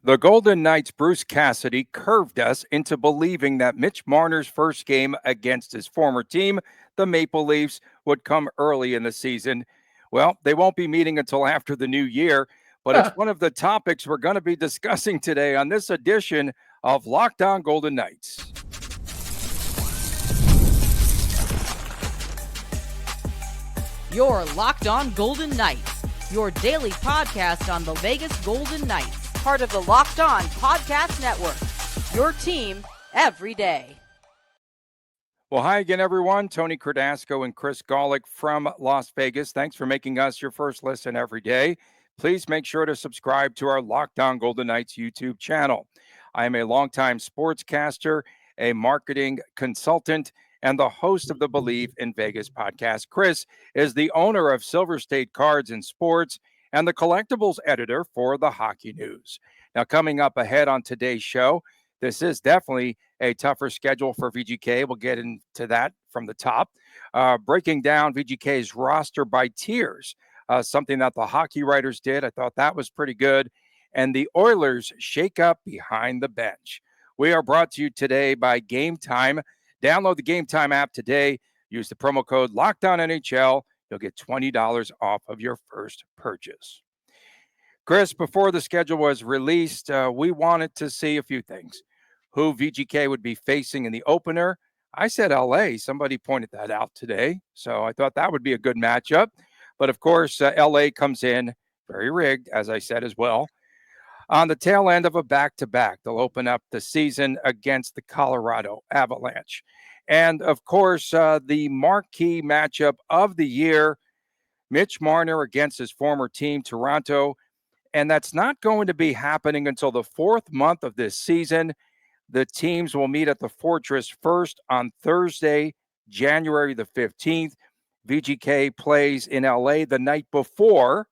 The Golden Knights' Bruce Cassidy curved us into believing that Mitch Marner's first game against his former team, the Maple Leafs, would come early in the season. Well, they won't be meeting until after the new year, but it's one of the topics we're going to be discussing today on this edition of Locked On Golden Knights. You're Locked On Golden Knights, your daily podcast on the Vegas Golden Knights, part of the Locked On Podcast Network, your team every day. Well, hi again, everyone. Tony Cardasco and Chris Golick from Las Vegas. Thanks for making us your first listen every day. Please make sure to subscribe to our Locked On Golden Knights YouTube channel. I am a longtime sportscaster, a marketing consultant, and the host of the Believe in Vegas podcast. Chris is the owner of Silver State Cards and Sports and the collectibles editor for the Hockey News. Now, coming up ahead on today's show, this is definitely a tougher schedule for VGK. We'll get into that from the top. Breaking down VGK's roster by tiers, something that the hockey writers did. I thought that was pretty good. And the Oilers shake up behind the bench. We are brought to you today by Gametime. Download the Gametime app today. Use the promo code LOCKDOWNNHL. You'll get $20 off of your first purchase. Chris, before the schedule was released, we wanted to see a few things. Who VGK would be facing in the opener. I said LA. Somebody pointed that out today. So I thought that would be a good matchup. But of course, LA comes in very rigged, as I said as well. On the tail end of a back-to-back, they'll open up the season against the Colorado Avalanche. And, of course, the marquee matchup of the year, Mitch Marner against his former team, Toronto. And that's not going to be happening until the fourth month of this season. The teams will meet at the Fortress first on Thursday, January the 15th. VGK plays in LA the night before.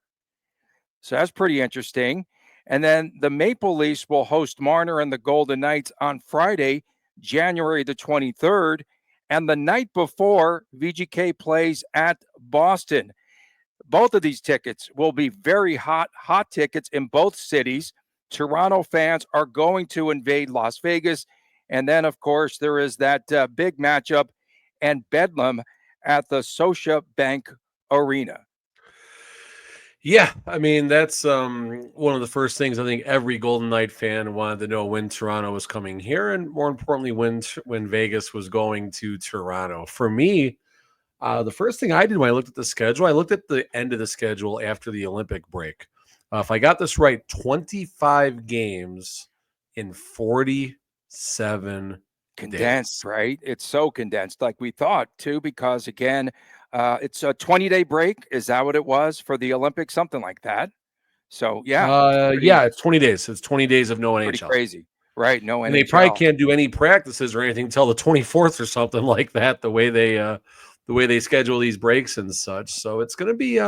So that's pretty interesting. And then the Maple Leafs will host Marner and the Golden Knights on Friday, January the 23rd. And the night before, VGK plays at Boston. Both of these tickets will be very hot tickets in both cities. Toronto fans are going to invade Las Vegas. And then, of course, there is that big matchup and Bedlam at the Scotiabank Arena. Yeah, I mean, that's one of the first things I think every Golden Knight fan wanted to know when Toronto was coming here, and more importantly, when Vegas was going to Toronto. For me, the first thing I did when I looked at the schedule, I looked at the end of the schedule after the Olympic break. If I got this right, 25 games in 47 condensed, days. Right? It's so condensed, like we thought, too, because, again, it's a 20-day break. Is that what it was for the Olympics? Something like that. So, yeah. It's 20 days. It's 20 days of no NHL. Pretty crazy. Right, no NHL. And they probably can't do any practices or anything until the 24th or something like that, the way they schedule these breaks and such. So it's going to be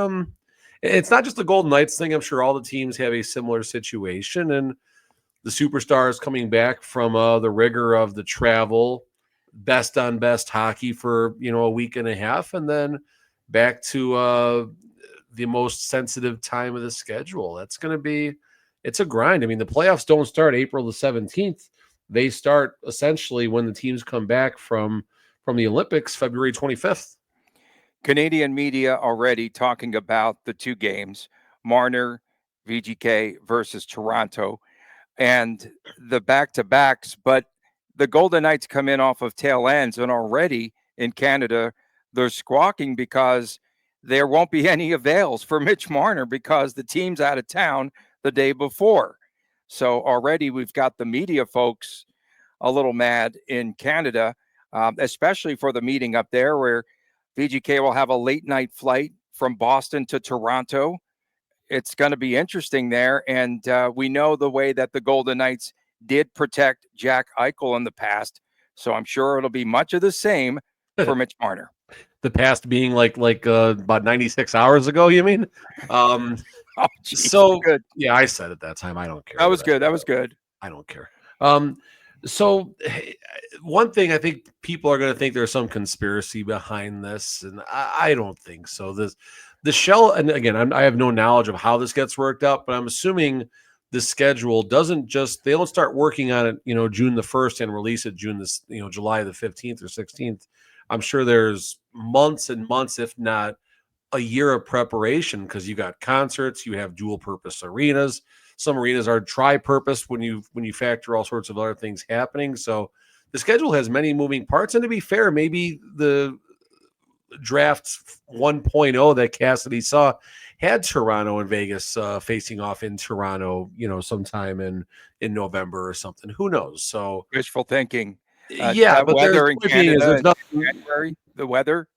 it's not just the Golden Knights thing. I'm sure all the teams have a similar situation, and the superstars coming back from the rigor of the travel, best on best hockey for a week and a half, and then back to the most sensitive time of the schedule. That's going to be it's a grind. I mean, the playoffs don't start April the 17th. They start essentially when the teams come back from the Olympics, February 25th. Canadian media already talking about the two games, Marner, VGK versus Toronto, and the back-to-backs. But the Golden Knights come in off of tail ends, and already in Canada, they're squawking because there won't be any avails for Mitch Marner because the team's out of town the day before. So already we've got the media folks a little mad in Canada, especially for the meeting up there where VGK will have a late night flight from Boston to Toronto. It's going to be interesting there. And we know the way that the Golden Knights did protect Jack Eichel in the past. So I'm sure it'll be much of the same for Mitch Marner. The past being like about 96 hours ago, you mean? Oh, geez, so good. Yeah, I said at that time, I don't care. That was good. That was good. I don't care. So one thing I think people are going to think there's some conspiracy behind this, and I don't think so. The shell, and again, I have no knowledge of how this gets worked out, but I'm assuming the schedule doesn't just, they don't start working on it, June the 1st and release it July the 15th or 16th. I'm sure there's months and months, if not a year of preparation, because you got concerts, you have dual purpose arenas. Some arenas are tri-purpose when you factor all sorts of other things happening. So the schedule has many moving parts. And to be fair, maybe the draft 1.0 that Cassidy saw had Toronto and Vegas facing off in Toronto, sometime in November or something. Who knows? So Wishful thinking. yeah, that but weather in Canada there's in nothing. January, the weather.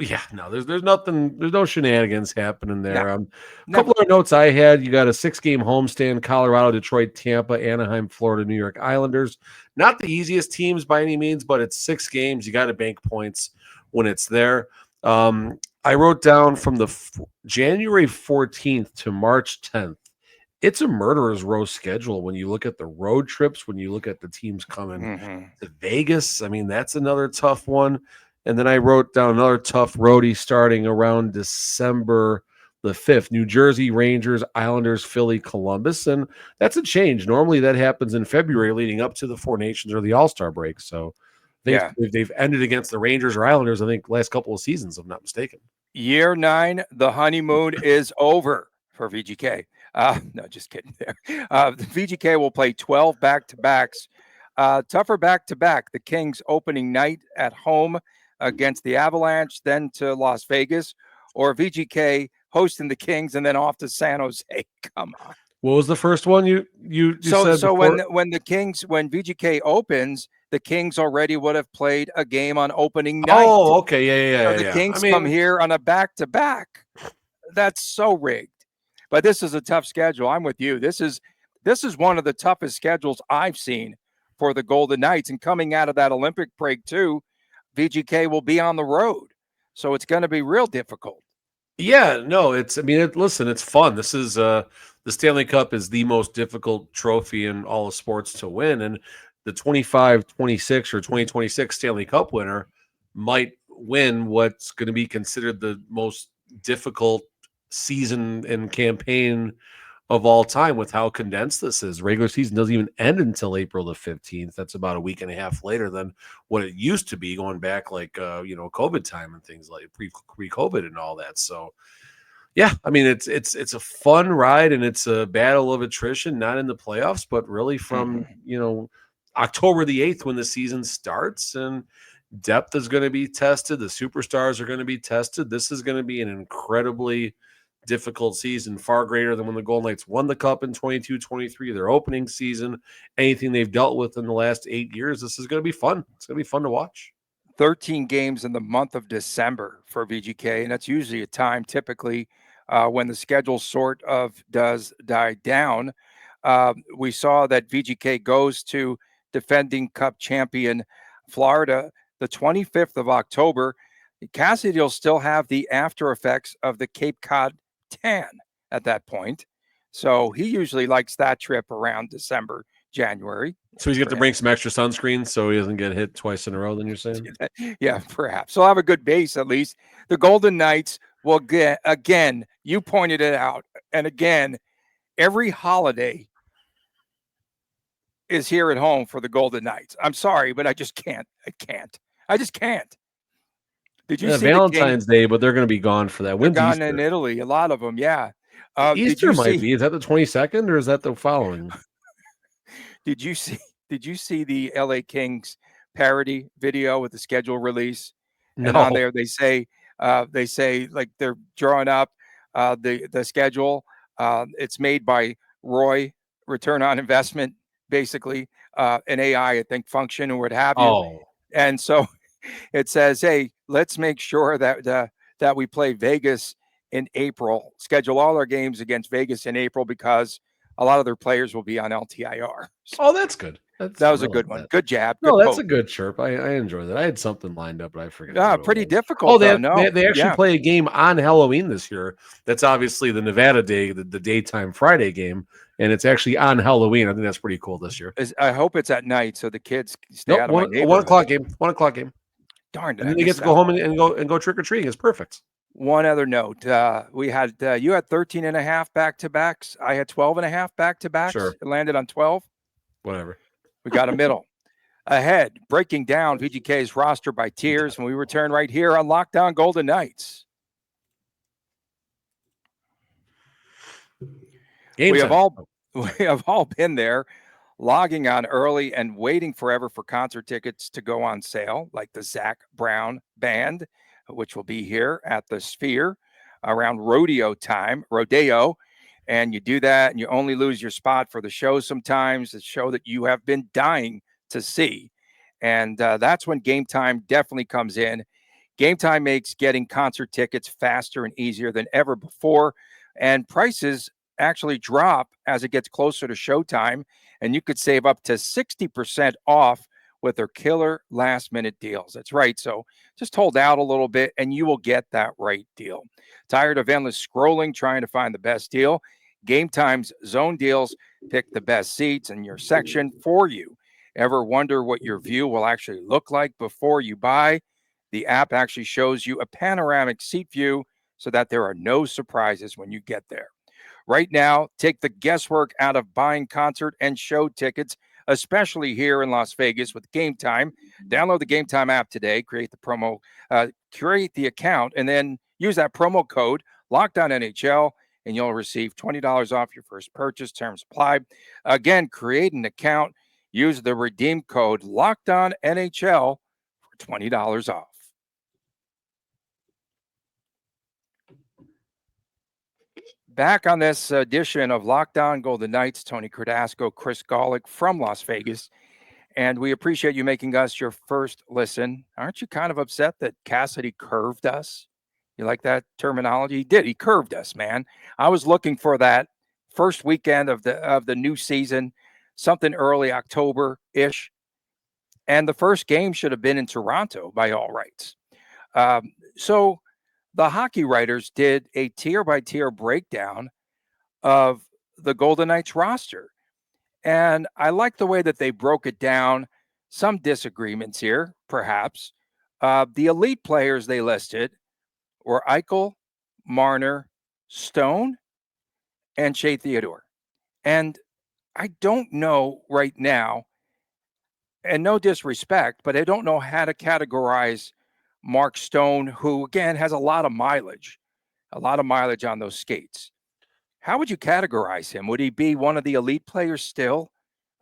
Yeah, no, there's nothing, there's no shenanigans happening there. No, A never. couple of notes I had: you got a 6-game homestand: Colorado, Detroit, Tampa, Anaheim, Florida, New York Islanders. Not the easiest teams by any means, but it's 6 games. You got to bank points when it's there. I wrote down from the January 14th to March 10th. It's a murderer's row schedule when you look at the road trips, when you look at the teams coming to Vegas. I mean, that's another tough one. And then I wrote down another tough roadie starting around December the 5th. New Jersey, Rangers, Islanders, Philly, Columbus. And that's a change. Normally that happens in February leading up to the Four Nations or the All-Star break. So I think they've ended against the Rangers or Islanders, I think, last couple of seasons, if I'm not mistaken. Year 9, the honeymoon is over for VGK. No, just kidding there. The VGK will play 12 back-to-backs. Tougher back-to-back. The Kings opening night at home against the Avalanche, then to Las Vegas, or VGK hosting the Kings and then off to San Jose. Come on. What was the first one you said? So before? when VGK opens, the Kings already would have played a game on opening night. Oh, okay, yeah. So the Kings come here on a back-to-back. That's so rigged. But this is a tough schedule. I'm with you. This is one of the toughest schedules I've seen for the Golden Knights. And coming out of that Olympic break too, VGK will be on the road. So it's going to be real difficult. Yeah, no, listen, it's fun. This is the Stanley Cup is the most difficult trophy in all of sports to win. And the 25-26 or 2026 Stanley Cup winner might win what's going to be considered the most difficult season and campaign of all time with how condensed this is. Regular season doesn't even end until April the 15th. That's about a week and a half later than what it used to be, going back like COVID time and things like pre-COVID and all that. So yeah, I mean it's a fun ride, and it's a battle of attrition, not in the playoffs, but really from October the 8th when the season starts, and depth is going to be tested. The superstars are going to be tested. This is going to be an incredibly difficult season, far greater than when the Golden Knights won the Cup in 22-23, their opening season, anything they've dealt with in the last 8 years. This is going to be fun. It's going to be fun to watch. 13 games in the month of December for VGK, and that's usually a time typically when the schedule sort of does die down. We saw that VGK goes to defending Cup champion Florida the 25th of October. Cassidy will still have the after effects of the Cape Cod tan at that point. So he usually likes that trip around December, January. So he's got to bring some extra sunscreen so he doesn't get hit twice in a row, then you're saying? Yeah, perhaps. He'll have a good base at least. The Golden Knights will get, again, you pointed it out, and again, every holiday is here at home for the Golden Knights. I'm sorry, but I just can't. I just can't. Did you see Valentine's Day? But they're going to be gone for that. When's gone Easter? In Italy, a lot of them. Yeah, Easter might be. Is that the 22nd or is that the following? Did you see the LA Kings parody video with the schedule release? No. And on there they say like they're drawing up the schedule. It's made by Roy, return on investment, basically an AI, I think, function or what have you. Oh. And so it says, hey, let's make sure that we play Vegas in April, schedule all our games against Vegas in April because a lot of their players will be on LTIR. So oh, that's good. That was a good one. Good jab. No, good that's poke. a good chirp. I enjoy that. I had something lined up, but I forgot. Pretty difficult. Oh, they actually play a game on Halloween this year. That's obviously the Nevada day, the daytime Friday game, and it's actually on Halloween. I think that's pretty cool this year. I hope it's at night so the kids stay out of my neighborhood. 1 o'clock game. 1 o'clock game. Darn. And then they get to go home and go trick or treating. It's perfect. One other note. We had you had 13 and a half back-to-backs. I had 12 and a half back-to-backs. Sure. It landed on 12. Whatever. We got a middle. Ahead, breaking down VGK's roster by tiers, and we return right here on Lockdown Golden Knights. We have all been there, logging on early and waiting forever for concert tickets to go on sale, like the Zach Brown Band, which will be here at the Sphere around rodeo time, and you do that and you only lose your spot for the show sometimes, the show that you have been dying to see. And that's when Gametime definitely comes in. Gametime makes getting concert tickets faster and easier than ever before, and prices actually drop as it gets closer to showtime, and you could save up to 60% off with their killer last minute deals. That's right. So just hold out a little bit and you will get that right deal. Tired of endless scrolling trying to find the best deal? Gametime's zone deals pick the best seats in your section for you. Ever wonder what your view will actually look like before you buy? The app actually shows you a panoramic seat view so that there are no surprises when you get there. Right now, take the guesswork out of buying concert and show tickets, especially here in Las Vegas with Gametime. Download the Gametime app today, create the account, and then use that promo code LOCKDOWNNHL, and you'll receive $20 off your first purchase. Terms apply. Again, create an account, use the redeem code LOCKDOWNNHL for $20 off. Back on this edition of Lockdown Golden Knights, Tony Cardasco, Chris Golick from Las Vegas, and we appreciate you making us your first listen. Aren't you kind of upset that Cassidy curved us? You like that terminology? He did. He curved us, man. I was looking for that first weekend of the new season, something early October-ish, and the first game should have been in Toronto by all rights. So the hockey writers did a tier-by-tier breakdown of the Golden Knights roster. And I like the way that they broke it down. Some disagreements here, perhaps. The elite players they listed were Eichel, Marner, Stone, and Shea Theodore. And I don't know right now, and no disrespect, but I don't know how to categorize Mark Stone, who, again, has a lot of mileage on those skates. How would you categorize him? Would he be one of the elite players still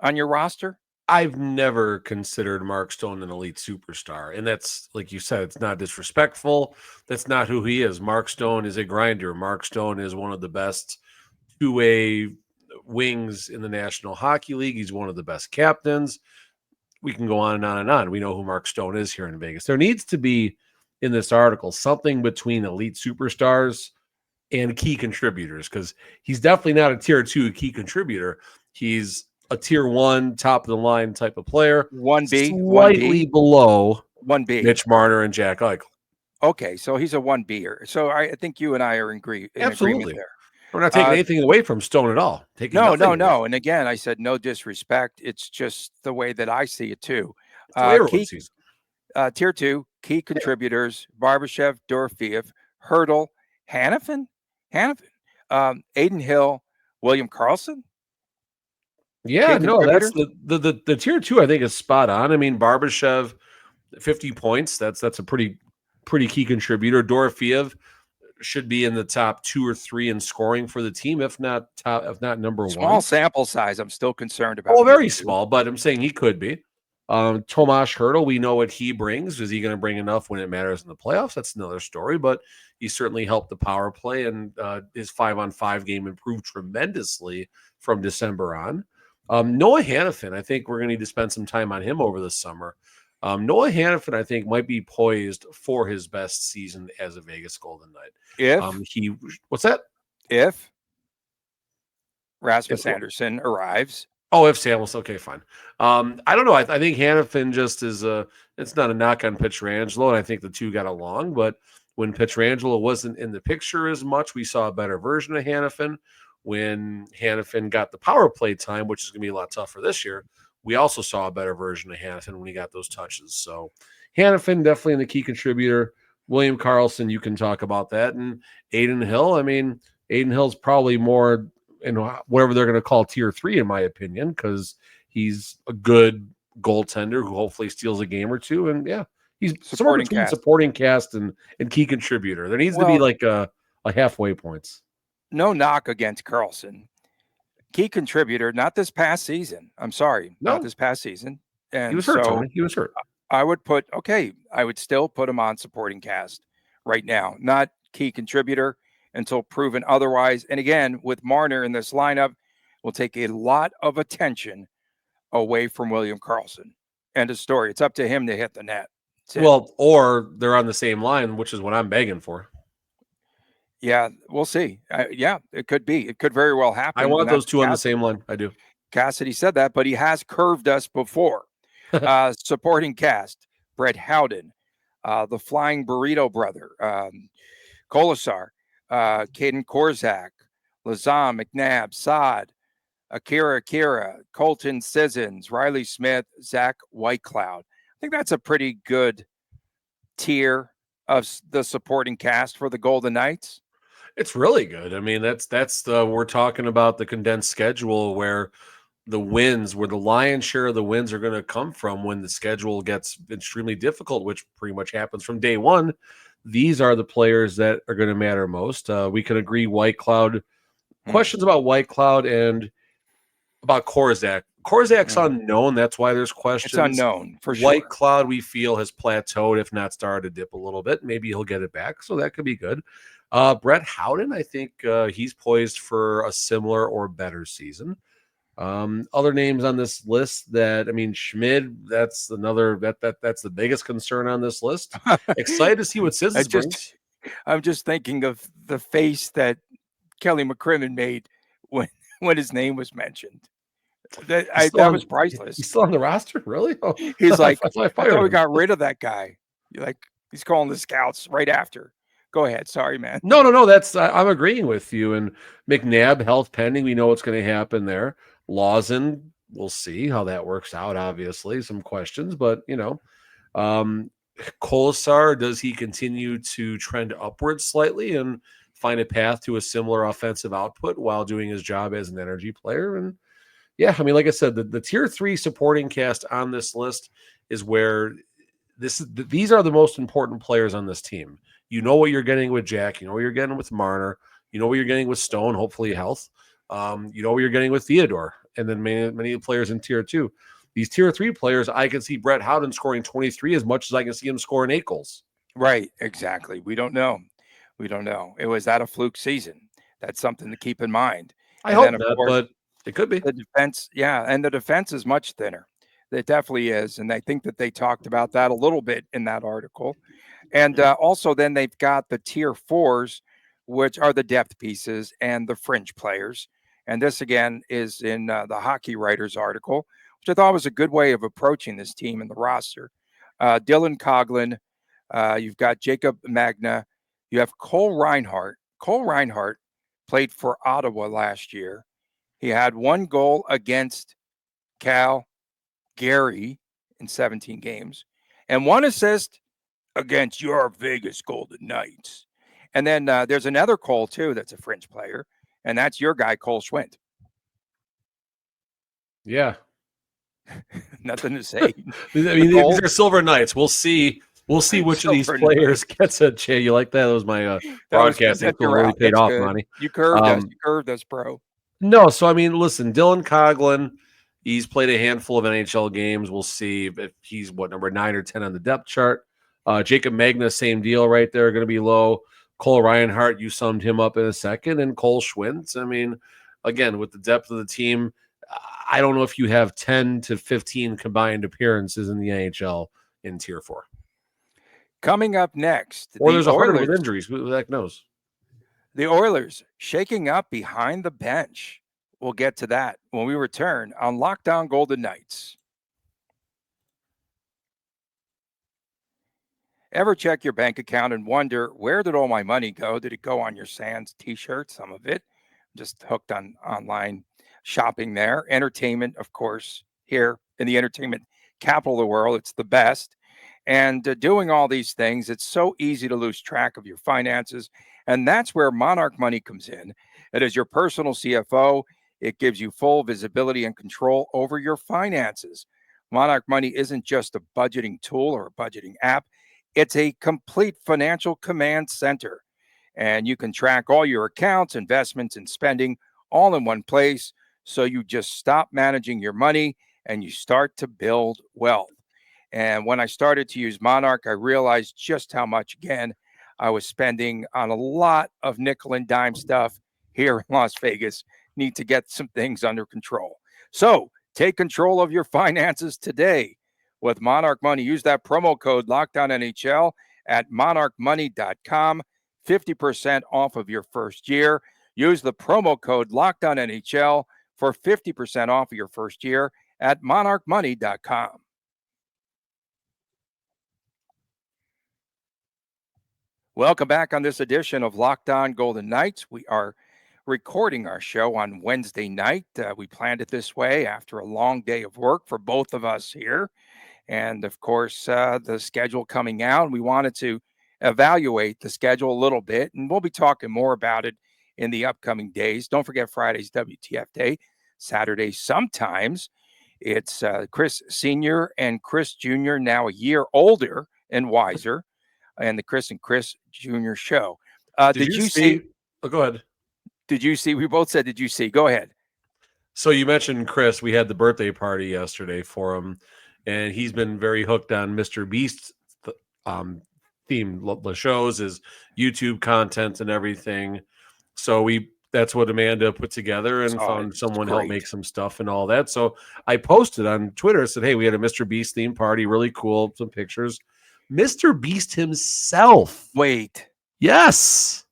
on your roster? I've never considered Mark Stone an elite superstar. And that's, like you said, it's not disrespectful. That's not who he is. Mark Stone is a grinder. Mark Stone is one of the best two-way wings in the National Hockey League. He's one of the best captains. We can go on and on and on. We know who Mark Stone is here in Vegas. There needs to be, in this article, something between elite superstars and key contributors, because he's definitely not a tier 2 key contributor. He's a tier 1 top of the line type of player. 1B, slightly below 1B. Mitch Marner and Jack Eichel. Okay, so he's a 1B'er. So I think you and I are in agreement there. We're not taking anything away from Stone at all. No. And again, I said no disrespect. It's just the way that I see it too. Tier 2 key contributors: Barbashev, Dorofeev, Hurdle, Hanifin, Aiden Hill, William Karlsson. Yeah, no, that's the tier 2. I think is spot on. I mean, Barbashev, 50 points. That's a pretty key contributor. Dorofeev should be in the top 2 or 3 in scoring for the team, if not number 1. Small sample size. I'm still concerned about. Oh, very small, but I'm saying he could be. Tomas Hurdle, we know what he brings. Is he going to bring enough when it matters in the playoffs? That's another story, but he certainly helped the power play, and his 5-on-5 game improved tremendously from December on. Noah Hanifin, I think we're going to need to spend some time on him over the summer. Noah Hanifin, I think, might be poised for his best season as a Vegas Golden Knight. What's that? If Rasmus Anderson arrives. Oh, if Samuels, okay, fine. I don't know. I think Hanifin just is it's not a knock on Pietrangelo, and I think the two got along, but when Pietrangelo wasn't in the picture as much, we saw a better version of Hanifin. When Hanifin got the power play time, which is going to be a lot tougher this year, we also saw a better version of Hanifin when he got those touches. So Hanifin definitely in the key contributor. William Karlsson, you can talk about that. And Aiden Hill, I mean, Aiden Hill's probably more, whatever they're going to call tier 3, in my opinion, because he's a good goaltender who hopefully steals a game or two. And yeah, he's somewhere Supporting between cast. supporting cast and key contributor. There needs to be like a halfway points. No knock against Carlson. Key contributor, not this past season. I'm sorry, not this past season. And he was hurt, Tony. He was hurt. I would still put him on supporting cast right now, not key contributor until proven otherwise. And again, with Marner in this lineup, will take a lot of attention away from William Karlsson. End of story. It's up to him to hit the net. Well, or they're on the same line, which is what I'm begging for. Yeah, we'll see. Yeah, it could be. It could very well happen. I want those two on the same line. I do. Cassidy said that, but he has curved us before. Supporting cast: Brett Howden, the Flying Burrito Brother, Kolasar, Caden Korzak, Lazam, McNabb, Saad, Akira, Colton Sissons, Riley Smith, Zach Whitecloud. I think that's a pretty good tier of the supporting cast for the Golden Knights. It's really good. I mean, we're talking about the condensed schedule where the lion's share of the wins are going to come from when the schedule gets extremely difficult, which pretty much happens from day one. These are the players that are going to matter most. We can agree Whitecloud. Questions about Whitecloud and about Korzak. Korzak's unknown. That's why there's questions. It's unknown for sure. Whitecloud, we feel, has plateaued, if not started to dip a little bit. Maybe he'll get it back, so that could be good. Brett Howden, I think he's poised for a similar or better season. Other names on this list Schmid, that's the biggest concern on this list. Excited to see what Sissons brings. I'm just thinking of the face that Kelly McCrimmon made when his name was mentioned. That was priceless. He's still on the roster? Really? Oh, he's like, I thought we got rid of that guy. He's calling the scouts right after. Go ahead. Sorry, man. No. That's I'm agreeing with you. And McNabb, health pending. We know what's going to happen there. Lawson, we'll see how that works out. Obviously, some questions, but Kolasar, does he continue to trend upwards slightly and find a path to a similar offensive output while doing his job as an energy player? And yeah, I mean, like I said, the tier 3 supporting cast on this list is where these are the most important players on this team. You know what you're getting with Jack. You know what you're getting with Marner. You know what you're getting with Stone, hopefully health. You know what you're getting with Theodore. And then many players in tier 2. These tier 3 players, I can see Brett Howden scoring 23 as much as I can see him scoring 8 goals. Right, exactly. We don't know. It was that a fluke season. That's something to keep in mind. I hope not, but it could be. The defense, and the defense is much thinner. It definitely is. And I think that they talked about that a little bit in that article. And also then they've got the tier 4s, which are the depth pieces and the fringe players. And this, again, is in the Hockey Writers article, which I thought was a good way of approaching this team and the roster. Dylan Coughlin, you've got Jacob Magna, you have Cole Reinhardt. Cole Reinhardt played for Ottawa last year. He had 1 goal against Calgary in 17 games and 1 assist against your Vegas Golden Knights. And then there's another Cole, too, that's a fringe player, and that's your guy, Cole Schwint. Yeah. Nothing to say. I mean, these are Silver Knights. We'll see which of these players gets a chance. You like that? That was my broadcasting tool. Really paid off, Monty. You curved us, bro. No, so I mean, listen, Dylan Coughlin, he's played a handful of NHL games. We'll see if he's number 9 or 10 on the depth chart. Jacob Magna, same deal right there, going to be low. Cole Reinhardt, you summed him up in a second, and Cole Schwintz. I mean, again, with the depth of the team, I don't know if you have 10 to 15 combined appearances in the NHL in tier 4. Coming up next, or there's 100 with injuries. Who the heck knows? The Oilers shaking up behind the bench. We'll get to that when we return on Lockdown Golden Knights. Ever check your bank account and wonder, where did all my money go? Did it go on your Sands t-shirt? Some of it. Just hooked on online shopping there. Entertainment, of course, here in the entertainment capital of the world. It's the best. And doing all these things, it's so easy to lose track of your finances. And that's where Monarch Money comes in. It is your personal CFO. It gives you full visibility and control over your finances. Monarch Money isn't just a budgeting tool or a budgeting app, it's a complete financial command center. And you can track all your accounts, investments, and spending all in one place. So you just stop managing your money and you start to build wealth. And when I started to use Monarch, I realized just how much, again, I was spending on a lot of nickel and dime stuff here in Las Vegas. Need to get some things under control. So take control of your finances today with Monarch Money. Use that promo code LOCKDOWNNHL at monarchmoney.com. 50% off of your first year. Use the promo code LOCKDOWNNHL for 50% off of your first year at monarchmoney.com. Welcome back on this edition of Locked On Golden Knights. We are recording our show on Wednesday night. We planned it this way after a long day of work for both of us here. And of course, the schedule coming out, we wanted to evaluate the schedule a little bit, and we'll be talking more about it in the upcoming days. Don't forget Friday's WTF Day, Saturday sometimes. It's Chris Sr. and Chris Jr., now a year older and wiser, and the Chris and Chris Jr. show. Did you see? Oh, go ahead. Did you see? We both said, did you see? Go ahead. So you mentioned Chris. We had the birthday party yesterday for him, and he's been very hooked on Mr. Beast's theme the shows, his YouTube content and everything. So that's what Amanda put together and found someone to help make some stuff and all that. So I posted on Twitter, said, hey, we had a Mr. Beast theme party, really cool, some pictures. Mr. Beast himself. Wait. Yes.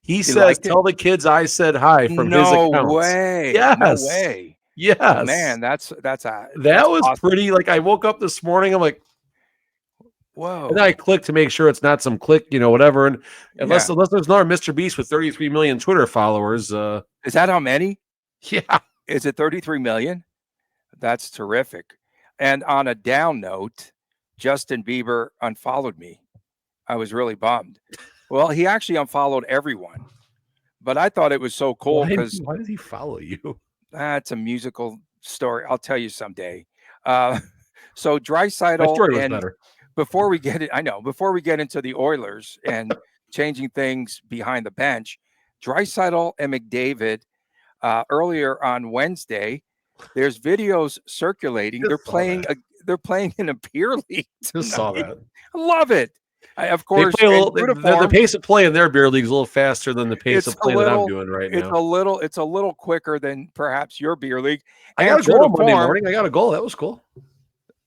He says, tell the kids I said hi from his account. No way. Yes. No way. Yes. Oh, man, that was awesome. Pretty, like, I woke up this morning, I'm like, whoa. And then I clicked to make sure it's not some click, whatever. And unless there's another Mr. Beast with 33 million Twitter followers. Is that how many? Yeah. Is it 33 million? That's terrific. And on a down note, Justin Bieber unfollowed me. I was really bummed. Well, he actually unfollowed everyone, but I thought it was so cool because why did he follow you? That's a musical story. I'll tell you someday. So Draisaitl, my story was better. Before we get into the Oilers and changing things behind the bench, Draisaitl and McDavid earlier on Wednesday, there's videos circulating. They're playing in a beer league tonight. Just saw that. I love it. Of course, the pace of play in their beer league is a little faster than the pace of play that I'm doing right now. It's a little quicker than perhaps your beer league. I got a goal Monday morning. I got a goal. That was cool.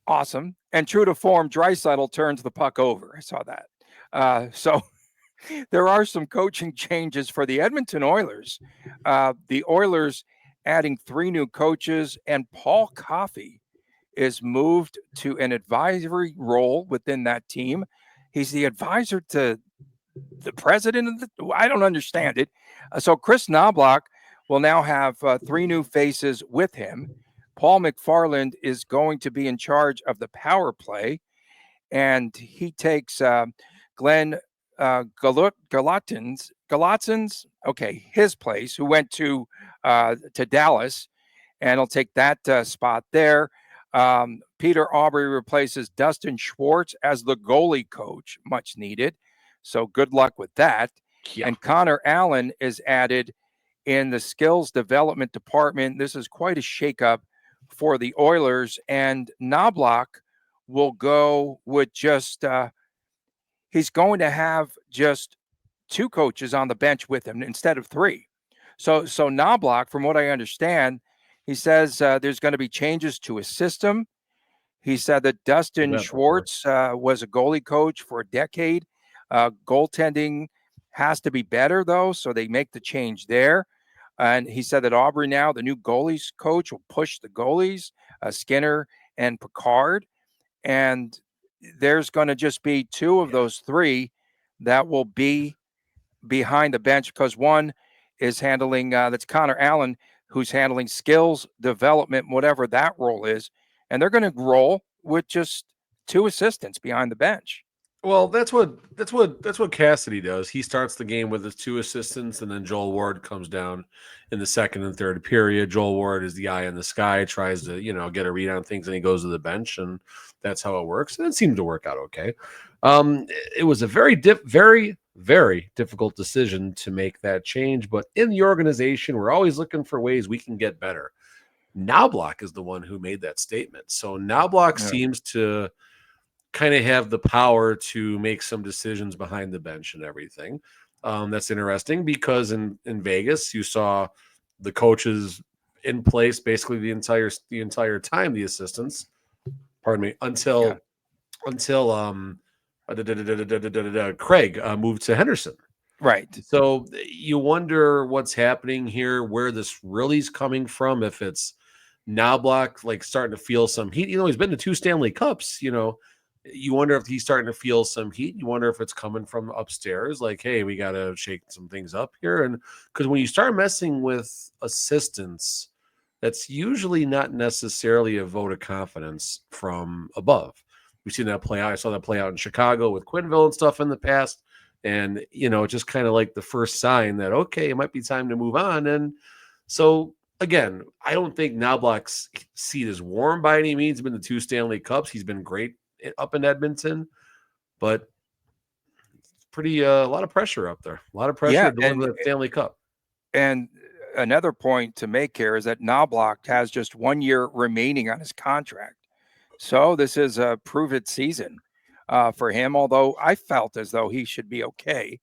Awesome. And true to form, Draisaitl turns the puck over. I saw that. So there are some coaching changes for the Edmonton Oilers. The Oilers adding 3 new coaches, and Paul Coffey is moved to an advisory role within that team. He's the advisor to the president of I don't understand it. So Chris Knobloch will now have 3 new faces with him. Paul McFarland is going to be in charge of the power play, and he takes Glenn Galatzins, his place, who went to Dallas, and he'll take that spot there. Peter Aubrey replaces Dustin Schwartz as the goalie coach, much needed. So good luck with that. Yeah. And Connor Allen is added in the skills development department. This is quite a shakeup for the Oilers, and Knobloch will go with just he's going to have just 2 coaches on the bench with him instead of 3. So Knobloch, from what I understand, he says there's going to be changes to his system. He said that Dustin Schwartz was a goalie coach for a decade. Goaltending has to be better, though, so they make the change there. And he said that Aubrey now, the new goalies coach, will push the goalies, Skinner and Picard. And there's going to just be 2 of those 3 that will be behind the bench, because one is handling, that's Connor Allen, who's handling skills development, whatever that role is. And they're going to roll with just 2 assistants behind the bench. Well, that's what Cassidy does. He starts the game with his 2 assistants, and then Joel Ward comes down in the second and third period. Joel Ward is the eye in the sky, tries to get a read on things, and he goes to the bench, and that's how it works. And it seemed to work out okay. It was a very very difficult decision to make that change, but in the organization, we're always looking for ways we can get better. Knobloch is the one who made that statement. So Knobloch seems to kind of have the power to make some decisions behind the bench and everything. That's interesting because in Vegas, you saw the coaches in place basically the entire time, the assistants, pardon me, until Craig moved to Henderson. Right. So you wonder what's happening here, where this really is coming from, if it's Knobloch like starting to feel some heat. He's been to 2 Stanley Cups, you wonder if he's starting to feel some heat. You wonder if it's coming from upstairs, like, hey, we got to shake some things up here. And because when you start messing with assistants, that's usually not necessarily a vote of confidence from above. We've seen that play out. I saw that play out in Chicago with Quinville and stuff in the past. And, just kind of like the first sign that, okay, it might be time to move on. And so, again, I don't think Knobloch's seat is warm by any means. He's been to 2 Stanley Cups. He's been great up in Edmonton, but it's pretty a lot of pressure up there. A lot of pressure to deliver that Stanley Cup. And another point to make here is that Knobloch has just 1 year remaining on his contract. So this is a prove-it season for him, although I felt as though he should be okay.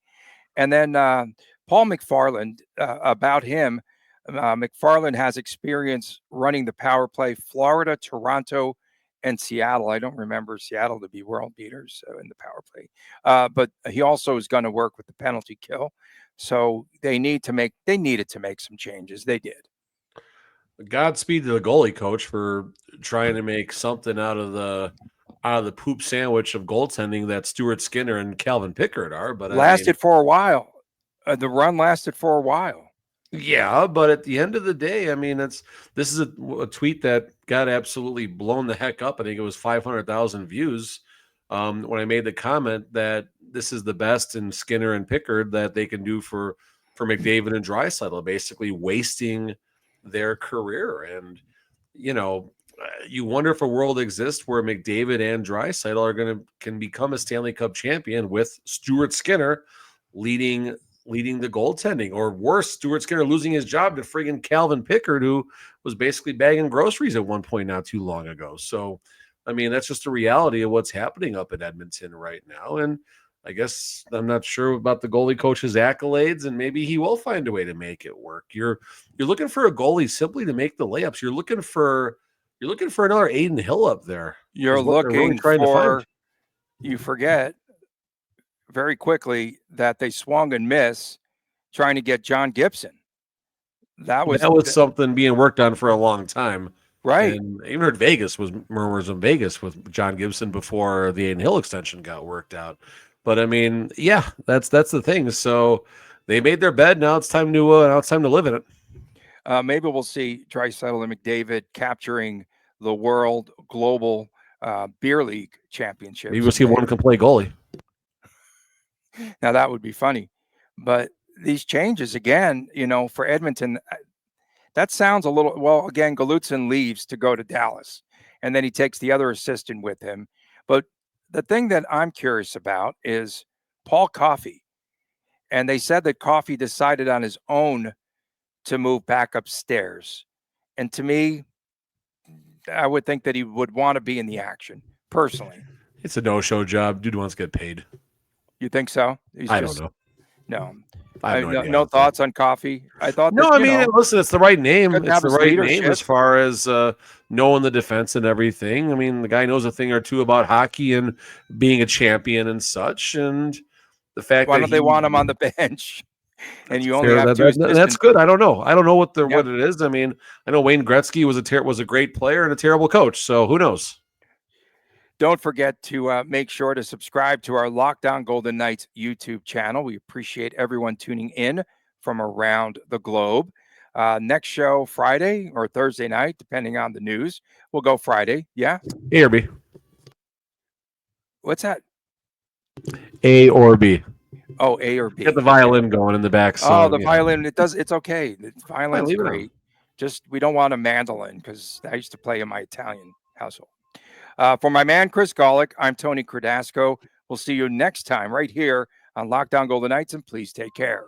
And then Paul McFarland, about him, McFarland has experience running the power play, Florida, Toronto, and Seattle. I don't remember Seattle to be world beaters in the power play. But he also is going to work with the penalty kill. So they needed to make some changes. They did. Godspeed to the goalie coach for trying to make something out of the poop sandwich of goaltending that Stuart Skinner and Calvin Pickard are. But lasted for a while. The run lasted for a while. Yeah, but at the end of the day, this is a tweet that got absolutely blown the heck up. I think it was 500,000 views when I made the comment that this is the best in Skinner and Pickard that they can do for McDavid and Draisaitl, basically wasting their career. And you wonder if a world exists where McDavid and Draisaitl can become a Stanley Cup champion with Stuart Skinner leading the goaltending, or worse, Stuart Skinner losing his job to friggin' Calvin Pickard, who was basically bagging groceries at one point not too long ago. So, that's just a reality of what's happening up in Edmonton right now. And I guess I'm not sure about the goalie coach's accolades, and maybe he will find a way to make it work. You're looking for a goalie simply to make the layups. You're looking for another Aiden Hill up there. You're looking for, you forget very quickly that they swung and missed trying to get John Gibson. That was something being worked on for a long time. Right. And even heard murmurs in Vegas with John Gibson before the Aiden Hill extension got worked out. But that's the thing. So they made their bed. Now it's time to live in it. Maybe we'll see Draisaitl and McDavid capturing the World Global Beer League Championship. Maybe we'll see one can play goalie. Now that would be funny, but these changes again, for Edmonton, that sounds a little, well, again, Galutsin leaves to go to Dallas and then he takes the other assistant with him. But the thing that I'm curious about is Paul Coffey. And they said that Coffey decided on his own to move back upstairs. And to me, I would think that he would want to be in the action personally. It's a no-show job. Dude wants to get paid. You think so? I don't know. No. I have no thoughts on Coffey. I thought. No, listen, it's the right name. It's the right name as far as knowing the defense and everything. The guy knows a thing or two about hockey and being a champion and such. And the fact why don't they want him on the bench? And you only have that's good. I don't know. I don't know what it is. I know Wayne Gretzky was a great player and a terrible coach. So who knows? Don't forget to make sure to subscribe to our Locked On Golden Knights YouTube channel. We appreciate everyone tuning in from around the globe. Next show Friday or Thursday night, depending on the news. We'll go Friday. Yeah. ARB. What's that? A or B. Oh, A or B. Get the violin going in the back. So, Oh, the violin. It's okay. The violin's leave it on. great. Just we don't want a mandolin because I used to play in my Italian household. For my man Chris Golick, I'm Tony Cardasco. We'll see you next time right here on Lockdown Golden Knights, and please take care.